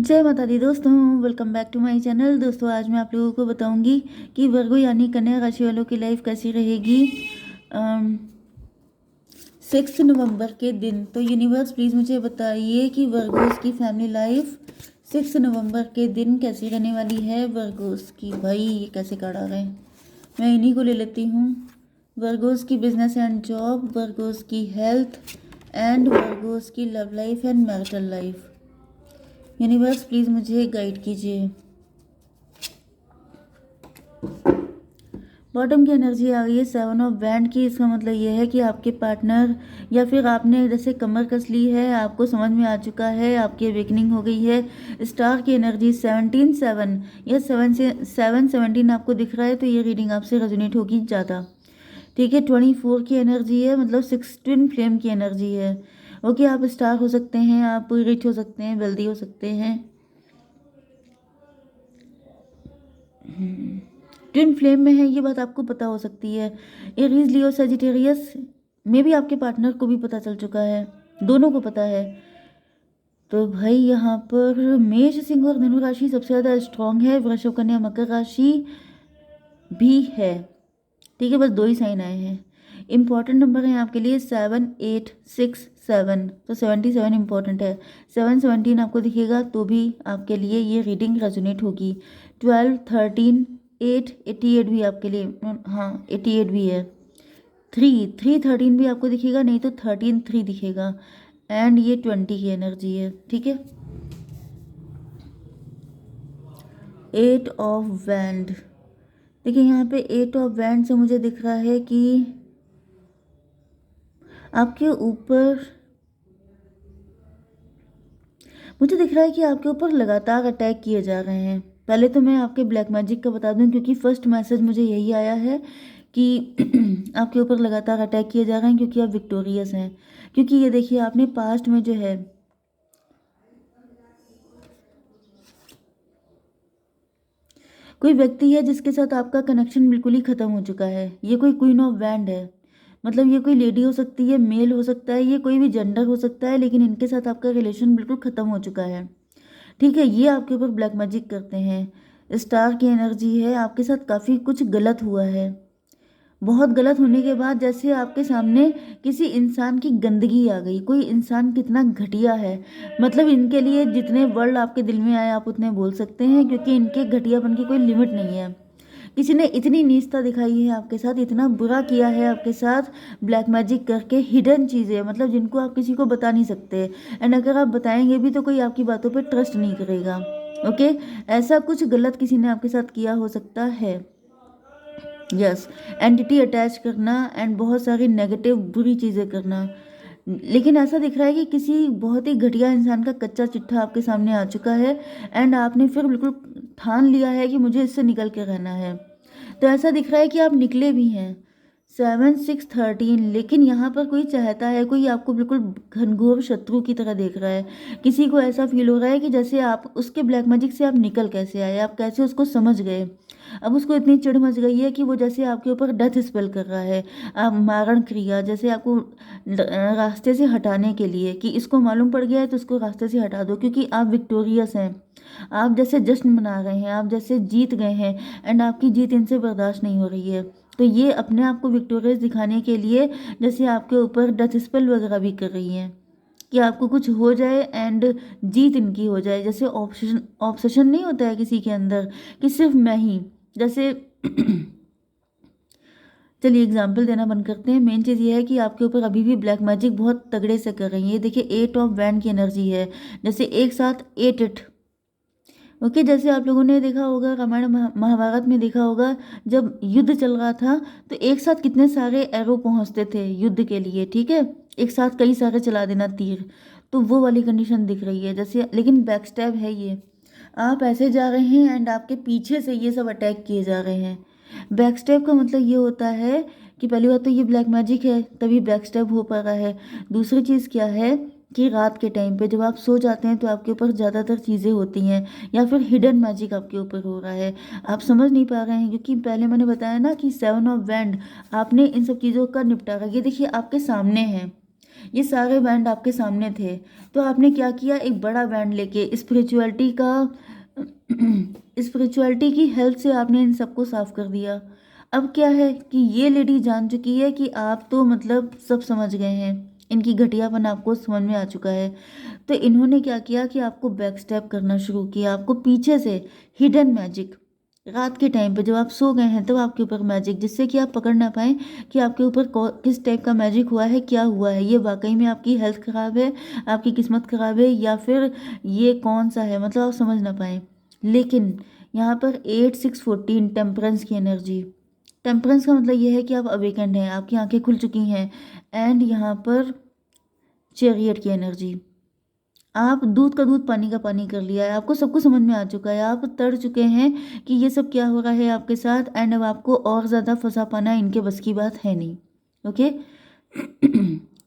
जय माता दी दोस्तों, welcome back to my channel. दोस्तों आज मैं आप लोगों को बताऊंगी कि वर्गो यानी कन्या राशि वालों की लाइफ कैसी रहेगी 6 नवंबर के दिन। तो यूनिवर्स प्लीज़ मुझे बताइए कि वर्गोस की फैमिली लाइफ 6 नवंबर के दिन कैसी रहने वाली है वर्गोस की। भाई ये कैसे कार्ड आ गए, मैं इन्हीं को ले लेती हूँ। वर्गोस की बिजनेस एंड जॉब, वर्गोस की हेल्थ एंड वर्गोस की love life and marital life. Universe please मुझे गाइड कीजिए। बॉटम की एनर्जी आ गई है 7 ऑफ वैंड की। इसका मतलब ये है कि आपके पार्टनर या फिर आपने जैसे कमर कस ली है, आपको समझ में आ चुका है, आपकी अवेकनिंग हो गई है। स्टार की एनर्जी 17-7 या 7-17 आपको दिख रहा है, तो ये रीडिंग आपसे रेजोनेट होगी ज़्यादा। ठीक है, 24 की एनर्जी है, मतलब 6 ट्विन फ्लेम की एनर्जी है। ओके, आप स्टार हो सकते हैं, आप रिच हो सकते हैं, वेल्दी हो सकते हैं। ट्विन फ्लेम में है, ये बात आपको पता हो सकती है। एरीज, लियो, सेजिटेरियस में भी आपके पार्टनर को भी पता चल चुका है, दोनों को पता है। तो भाई यहाँ पर मेष, सिंह और धनु राशि सबसे ज़्यादा स्ट्रांग है। वृषभ, कन्या, मकर राशि भी है। ठीक है, बस 2 ही साइन आए हैं। इंपॉर्टेंट नंबर है आपके लिए 7, 8, 6, 7। तो 77 इंपॉर्टेंट है। 7-17 आपको दिखेगा तो भी आपके लिए ये रीडिंग रेजोनेट होगी। 12, 13, 8, 88 भी आपके लिए, हाँ 88 भी है। 3, 13 भी आपको दिखेगा, नहीं तो 13-3 दिखेगा। एंड ये 20 की एनर्जी है। ठीक है, 8 ऑफ वैंड। देखिए यहाँ पे 8 ऑफ वैंड से मुझे दिख रहा है कि आपके ऊपर, मुझे दिख रहा है कि आपके ऊपर लगातार अटैक किए जा रहे हैं। पहले तो मैं आपके ब्लैक मैजिक का बता दूं, क्योंकि फर्स्ट मैसेज मुझे यही आया है कि आपके ऊपर लगातार अटैक किए जा रहे हैं क्योंकि आप विक्टोरियस हैं। क्योंकि ये देखिए, आपने पास्ट में जो है, कोई व्यक्ति है जिसके साथ आपका कनेक्शन बिल्कुल ही खत्म हो चुका है। ये कोई क्वीन ऑफ वैंड है, मतलब ये कोई लेडी हो सकती है, मेल हो सकता है, ये कोई भी जेंडर हो सकता है, लेकिन इनके साथ आपका रिलेशन बिल्कुल खत्म हो चुका है। ठीक है, ये आपके ऊपर ब्लैक मैजिक करते हैं। स्टार की एनर्जी है, आपके साथ काफ़ी कुछ गलत हुआ है। बहुत गलत होने के बाद जैसे आपके सामने किसी इंसान की गंदगी आ गई। कोई इंसान कितना घटिया है, मतलब इनके लिए जितने वर्ड आपके दिल में आए आप उतने बोल सकते हैं, क्योंकि इनके घटियापन की कोई लिमिट नहीं है। किसी ने इतनी नीचता दिखाई है आपके साथ, इतना बुरा किया है आपके साथ ब्लैक मैजिक करके। हिडन चीज़ें, मतलब जिनको आप किसी को बता नहीं सकते, एंड अगर आप बताएंगे भी तो कोई आपकी बातों पे ट्रस्ट नहीं करेगा। ओके, ऐसा कुछ गलत किसी ने आपके साथ किया हो सकता है। यस, एंटिटी अटैच करना एंड बहुत सारी नेगेटिव बुरी चीज़ें करना। लेकिन ऐसा दिख रहा है कि किसी बहुत ही घटिया इंसान का कच्चा चिट्ठा आपके सामने आ चुका है, एंड आपने फिर बिल्कुल ठान लिया है कि मुझे इससे निकल के रहना है। तो ऐसा दिख रहा है कि आप निकले भी हैं। 7, 6, 13, लेकिन यहाँ पर कोई चाहता है, कोई आपको बिल्कुल घनघोर शत्रु की तरह देख रहा है। किसी को ऐसा फील हो रहा है कि जैसे आप उसके ब्लैक मैजिक से आप निकल कैसे आए, आप कैसे उसको समझ गए। अब उसको इतनी चिढ़ मच गई है कि वो जैसे आपके ऊपर डेथ स्पेल कर रहा है, आप मारण क्रिया, जैसे आपको रास्ते से हटाने के लिए, कि इसको मालूम पड़ गया है तो इसको रास्ते से हटा दो, क्योंकि आप विक्टोरियस हैं। आप जैसे जश्न मना रहे हैं, आप जैसे जीत गए हैं, एंड आपकी जीत इनसे बर्दाश्त नहीं हो रही है। तो ये अपने आप को विक्टोरियस दिखाने के लिए जैसे आपके ऊपर डेथ स्पेल वगैरह भी कर रही हैं कि आपको कुछ हो जाए एंड जीत इनकी हो जाए। जैसे ऑब्सेशन ऑब्सेशन नहीं होता है किसी के अंदर कि सिर्फ मैं ही, जैसे चलिए एग्जाम्पल देना बंद करते हैं। मेन चीज़ ये है कि आपके ऊपर अभी भी ब्लैक मैजिक बहुत तगड़े से कर रही है। ये देखिए 8 ऑफ वैंड की एनर्जी है, जैसे एक साथ 8 ओके। जैसे आप लोगों ने देखा होगा, रामायण महाभारत में देखा होगा, जब युद्ध चल रहा था तो एक साथ कितने सारे एरो पहुंचते थे युद्ध के लिए। ठीक है, एक साथ कई सारे चला देना तीर, तो वो वाली कंडीशन दिख रही है जैसे। लेकिन बैक स्टैब है ये, आप ऐसे जा रहे हैं एंड आपके पीछे से ये सब अटैक किए जा रहे हैं। बैक स्टैब का मतलब ये होता है कि पहली बात तो ये ब्लैक मैजिक है, तभी बैक स्टैब हो पा रहा है। दूसरी चीज़ क्या है कि रात के टाइम पे जब आप सो जाते हैं तो आपके ऊपर ज़्यादातर चीज़ें होती हैं, या फिर हिडन मैजिक आपके ऊपर हो रहा है, आप समझ नहीं पा रहे हैं। क्योंकि पहले मैंने बताया ना कि 7 ऑफ वैंड, आपने इन सब चीज़ों का निपटारा, ये देखिए आपके सामने है। ये सारे बैंड आपके सामने थे, तो आपने क्या किया, एक बड़ा बैंड लेके स्पिरिचुअलिटी की हेल्प से आपने इन सबको साफ कर दिया। अब क्या है कि ये लेडी जान चुकी है कि आप तो मतलब सब समझ गए हैं, इनकी घटियापन आपको समझ में आ चुका है। तो इन्होंने क्या किया कि आपको बैक स्टेप करना शुरू किया, आपको पीछे से हिडन मैजिक, रात के टाइम पे जब आप सो गए हैं तब आपके ऊपर मैजिक, जिससे कि आप पकड़ ना पाएँ कि आपके ऊपर किस टाइप का मैजिक हुआ है, क्या हुआ है, ये वाकई में आपकी हेल्थ ख़राब है, आपकी किस्मत ख़राब है, या फिर ये कौन सा है, मतलब आप समझ ना पाएँ। लेकिन यहाँ पर 8 6 14 टेम्परेंस की एनर्जी, टेम्परेंस का मतलब ये है कि आप अवेकेंड हैं, आपकी आंखें खुल चुकी हैं। एंड यहाँ पर चैरियट की एनर्जी, आप दूध का दूध पानी का पानी कर लिया है, आपको सब कुछ समझ में आ चुका है, आप तर चुके हैं कि ये सब क्या हो रहा है आपके साथ। एंड अब आपको और ज़्यादा फंसा पाना इनके बस की बात है नहीं। ओके।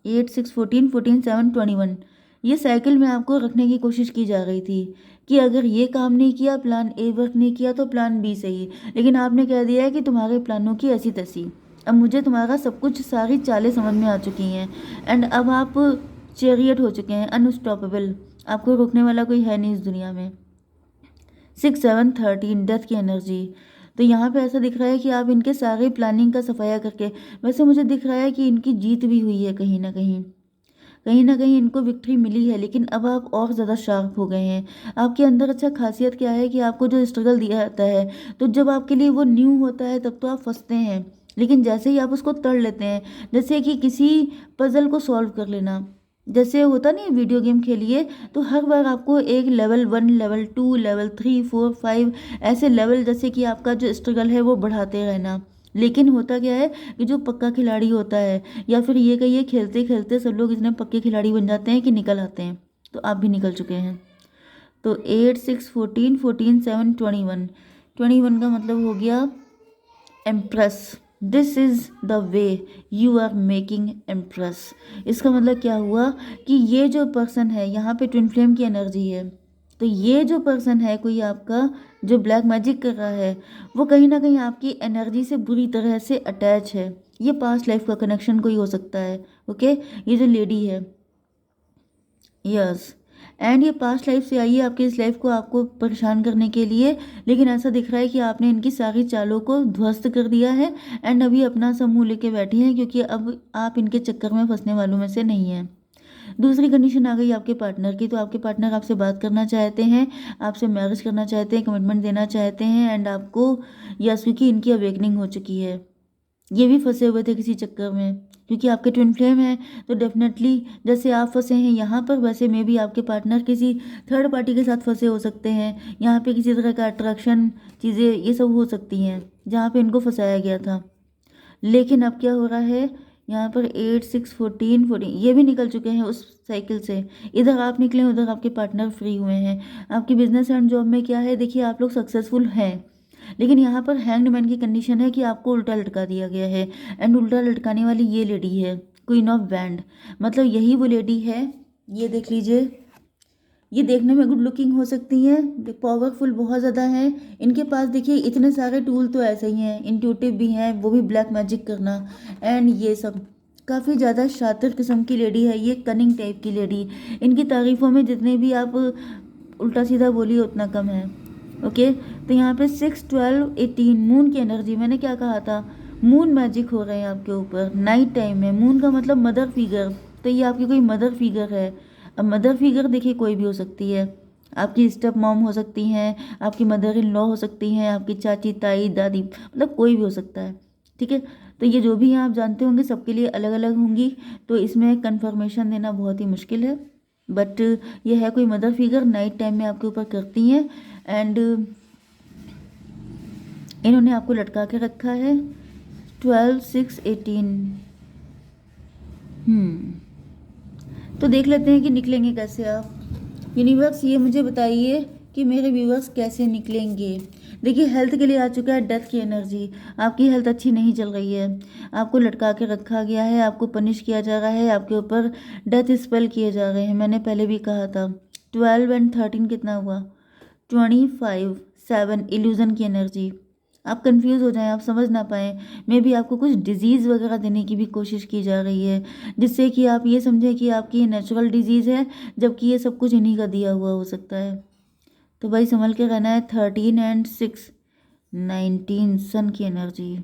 8 6 14 14 7 21, ये साइकिल में आपको रखने की कोशिश की जा रही थी कि अगर ये काम नहीं किया, प्लान ए वर्क नहीं किया, तो प्लान बी सही, लेकिन आपने कह दिया है कि तुम्हारे प्लानों की ऐसी तैसी। अब मुझे तुम्हारा सब कुछ, सारी चालें समझ में आ चुकी हैं। एंड अब आप चैरियट हो चुके हैं, अनस्टॉपेबल, आपको रोकने वाला कोई है नहीं इस दुनिया में। 6 7 13 डेथ की एनर्जी, तो यहाँ पे ऐसा दिख रहा है कि आप इनके सारे प्लानिंग का सफाया करके, वैसे मुझे दिख रहा है कि इनकी जीत भी हुई है कहीं ना कहीं, कहीं ना कहीं इनको विक्ट्री मिली है, लेकिन अब आप और ज़्यादा शार्प हो गए हैं। आपके अंदर अच्छा खासियत क्या है कि आपको जो स्ट्रगल दिया जाता है, तो जब आपके लिए वो न्यू होता है तब तो आप फंसते हैं, लेकिन जैसे ही आप उसको तड़ लेते हैं, जैसे कि किसी पजल को सॉल्व कर लेना, जैसे होता नहीं, वीडियो गेम खेलिए तो हर बार आपको एक लेवल 1, लेवल 2, लेवल 3 4 5 ऐसे लेवल, जैसे कि आपका जो स्ट्रगल है वो बढ़ाते रहना। लेकिन होता क्या है कि जो पक्का खिलाड़ी होता है, या फिर ये कहिए खेलते खेलते सब लोग इतने पक्के खिलाड़ी बन जाते हैं कि निकल आते हैं, तो आप भी निकल चुके हैं। तो 8 6 14 14 7 21, 21 का मतलब हो गया empress. This is the way you are making empress. इसका मतलब क्या हुआ कि ये जो पर्सन है, यहाँ पे ट्विन फ्लेम की एनर्जी है, तो ये जो पर्सन है कोई आपका, जो ब्लैक मैजिक कर रहा है, वो कहीं ना कहीं आपकी एनर्जी से बुरी तरह से अटैच है। ये पास्ट लाइफ का कनेक्शन कोई हो सकता है। ओके। ये जो लेडी है, यस, एंड ये पास्ट लाइफ से आई है आपकी इस लाइफ को आपको परेशान करने के लिए, लेकिन ऐसा दिख रहा है कि आपने इनकी सारी चालों को ध्वस्त कर दिया है। एंड अभी अपना सब मुंह लेके बैठी हैं, क्योंकि अब आप इनके चक्कर में फंसने वालों में से नहीं हैं। दूसरी कंडीशन आ गई आपके पार्टनर की, तो आपके पार्टनर आपसे बात करना चाहते हैं, आपसे मैरिज करना चाहते हैं, कमिटमेंट देना चाहते हैं, एंड आपको, यस, क्योंकि इनकी अवेकनिंग हो चुकी है, ये भी फंसे हुए थे किसी चक्कर में, क्योंकि आपके ट्विन फ्लेम है, तो डेफिनेटली जैसे आप फंसे हैं यहाँ पर, वैसे में भी आपके पार्टनर किसी थर्ड पार्टी के साथ फंसे हो सकते हैं। यहाँ पे किसी तरह का अट्रैक्शन चीज़ें ये सब हो सकती हैं जहाँ पे इनको फंसाया गया था। लेकिन अब क्या हो रहा है, यहाँ पर 8 6 14 14 ये भी निकल चुके हैं उस साइकिल से। इधर आप निकले, उधर आपके पार्टनर फ्री हुए हैं। आपकी बिजनेस एंड जॉब में क्या है, देखिए आप लोग सक्सेसफुल हैं, लेकिन यहाँ पर हैंग्ड मैन की कंडीशन है कि आपको उल्टा लटका दिया गया है। एंड उल्टा लटकाने वाली ये लेडी है क्वीन ऑफ बैंड, मतलब यही वो लेडी है, ये देख लीजिए, ये देखने में गुड लुकिंग हो सकती हैं, पावरफुल बहुत ज़्यादा हैं, इनके पास देखिए इतने सारे टूल तो ऐसे ही हैं, इंट्यूटिव भी हैं, वो भी ब्लैक मैजिक करना, एंड ये सब काफ़ी ज़्यादा शातिर किस्म की लेडी है, ये कनिंग टाइप की लेडी। इनकी तारीफ़ों में जितने भी आप उल्टा सीधा बोलिए उतना कम है। ओके। तो यहाँ पे 6 12 18 मून की एनर्जी, मैंने क्या कहा था, मून मैजिक हो रहे हैं आपके ऊपर नाइट टाइम में। मून का मतलब मदर फिगर, तो ये आपकी कोई मदर फिगर है। अब मदर फिगर देखिए कोई भी हो सकती है, आपकी स्टेप मॉम हो सकती हैं, आपकी मदर इन लॉ हो सकती हैं, आपकी चाची ताई दादी, मतलब कोई भी हो सकता है। ठीक है। तो ये जो भी हैं आप जानते होंगे, सबके लिए अलग अलग होंगी, तो इसमें कंफर्मेशन देना बहुत ही मुश्किल है, बट ये है कोई मदर फिगर नाइट टाइम में आपके ऊपर करती हैं। एंड इन्होंने आपको लटका के रखा है। 12 6 18। तो देख लेते हैं कि निकलेंगे कैसे आप। यूनिवर्स ये मुझे बताइए कि मेरे व्यूवर्स कैसे निकलेंगे। देखिए हेल्थ के लिए आ चुका है डेथ की एनर्जी, आपकी हेल्थ अच्छी नहीं चल रही है, आपको लटका के रखा गया है, आपको पनिश किया जा रहा है, आपके ऊपर डेथ स्पेल किए जा रहे हैं। मैंने पहले भी कहा था। 12 एंड 13 कितना हुआ, 25 7 इल्यूजन की एनर्जी, आप कंफ्यूज हो जाएं, आप समझ ना पाएँ। मे बी आपको कुछ डिजीज़ वगैरह देने की भी कोशिश की जा रही है, जिससे कि आप ये समझें कि आपकी ये नेचुरल डिजीज़ है, जबकि ये सब कुछ इन्हीं का दिया हुआ हो सकता है। तो भाई संभल के रहना है। 13 एंड 6 19 सन की एनर्जी।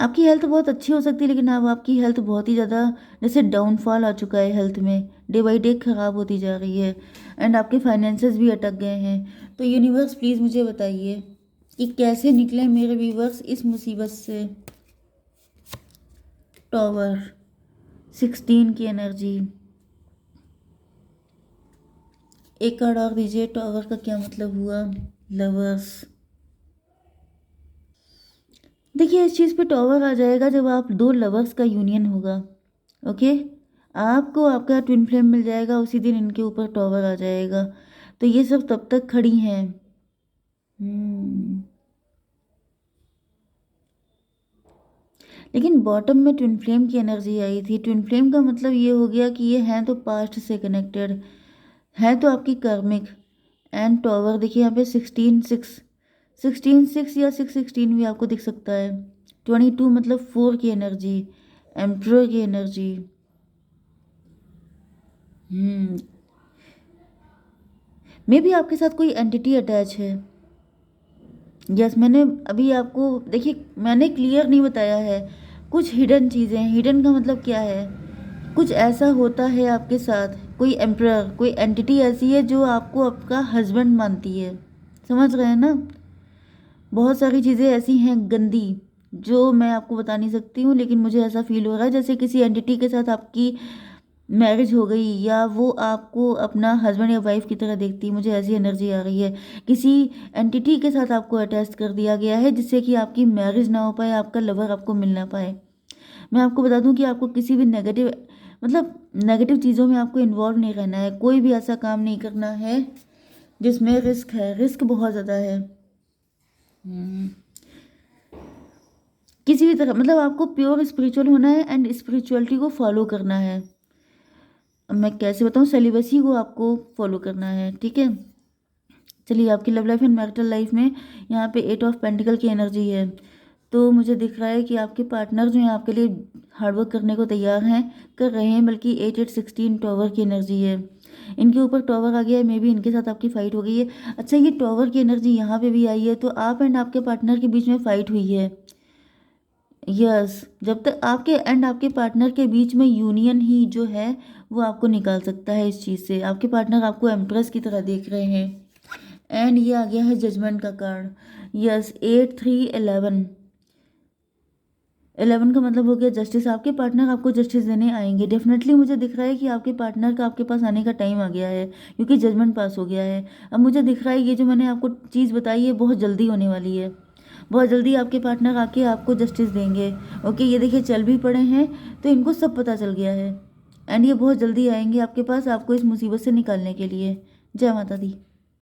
आपकी हेल्थ बहुत अच्छी हो सकती है, लेकिन अब आपकी हेल्थ बहुत ही ज़्यादा जैसे डाउनफॉल आ चुका है हेल्थ में, डे बाई डे ख़राब होती जा रही है, एंड आपके फाइनेंसेस भी अटक गए हैं। तो यूनिवर्स प्लीज़ मुझे बताइए कि कैसे निकले मेरे व्यूवर्स इस मुसीबत से। टॉवर 16 की एनर्जी। एक कार्ड और दीजिए, टॉवर का क्या मतलब हुआ। लवर्स। देखिए इस चीज़ पे टॉवर आ जाएगा जब आप दो लवर्स का यूनियन होगा। ओके, आपको आपका ट्विन फ्लेम मिल जाएगा, उसी दिन इनके ऊपर टॉवर आ जाएगा। तो ये सब तब तक खड़ी हैं। लेकिन बॉटम में ट्विन फ्लेम की एनर्जी आई थी। ट्विन फ्लेम का मतलब ये हो गया कि ये हैं तो पास्ट से कनेक्टेड, है तो आपकी कर्मिक। एंड टॉवर देखिए यहाँ पे 16 6 या 6 16 भी आपको दिख सकता है। 22 मतलब 4 की एनर्जी, एम्प्रोर की एनर्जी। मे भी आपके साथ कोई एंटिटी अटैच है। यस, मैंने अभी आपको देखिए मैंने क्लियर नहीं बताया है। कुछ हिडन चीज़ें, हिडन का मतलब क्या है, कुछ ऐसा होता है आपके साथ, कोई एम्प्रर, कोई एंटिटी ऐसी है जो आपको आपका हस्बैंड मानती है। समझ रहे हैं ना। बहुत सारी चीज़ें ऐसी हैं गंदी जो मैं आपको बता नहीं सकती हूँ, लेकिन मुझे ऐसा फील हो रहा है जैसे किसी एंटिटी के साथ आपकी मैरिज हो गई, या वो आपको अपना हस्बैंड या वाइफ की तरह देखती है। मुझे ऐसी एनर्जी आ रही है, किसी एंटिटी के साथ आपको अटैच कर दिया गया है जिससे कि आपकी मैरिज ना हो पाए, आपका लवर आपको मिल ना पाए। मैं आपको बता दूं कि आपको किसी भी नेगेटिव मतलब नेगेटिव चीज़ों में आपको इन्वॉल्व नहीं रहना है। कोई भी ऐसा काम नहीं करना है जिसमें रिस्क है, रिस्क बहुत ज़्यादा है। किसी भी तरह मतलब आपको प्योर स्पिरिचुअल होना है एंड स्पिरिचुअलिटी को फॉलो करना है। अब मैं कैसे बताऊँ, सेलिबसी को आपको फॉलो करना है, ठीक है। चलिए आपकी love life and marital life में यहाँ पे 8 ऑफ पेंटिकल की एनर्जी है। तो मुझे दिख रहा है कि आपके पार्टनर जो हैं आपके लिए हार्डवर्क करने को तैयार हैं, कर रहे हैं, बल्कि 8 8 16 टॉवर की एनर्जी है। इनके ऊपर टॉवर आ गया है, मे बी इनके साथ आपकी फाइट हो गई है। अच्छा, ये टॉवर की एनर्जी यहाँ पे भी आई है, तो आप एंड आपके पार्टनर के बीच में फाइट हुई है। यस, जब तक आपके एंड आपके पार्टनर के बीच में यूनियन ही जो है वो आपको निकाल सकता है इस चीज़ से। आपके पार्टनर आपको एम्प्रेस की तरह देख रहे हैं। एंड ये आ गया है जजमेंट का कार्ड। यस, 8 3 11। 11 का मतलब हो गया जस्टिस। आपके पार्टनर आपको जस्टिस देने आएंगे डेफिनेटली। मुझे दिख रहा है कि आपके पार्टनर का आपके पास आने का टाइम आ गया है, क्योंकि जजमेंट पास हो गया है। अब मुझे दिख रहा है ये जो मैंने आपको चीज़ बताई है बहुत जल्दी होने वाली है। बहुत जल्दी आपके पार्टनर आके आपको जस्टिस देंगे। ओके, ये देखिए चल भी पड़े हैं, तो इनको सब पता चल गया है। एंड ये बहुत जल्दी आएंगे आपके पास, आपको इस मुसीबत से निकालने के लिए। जय माता दी।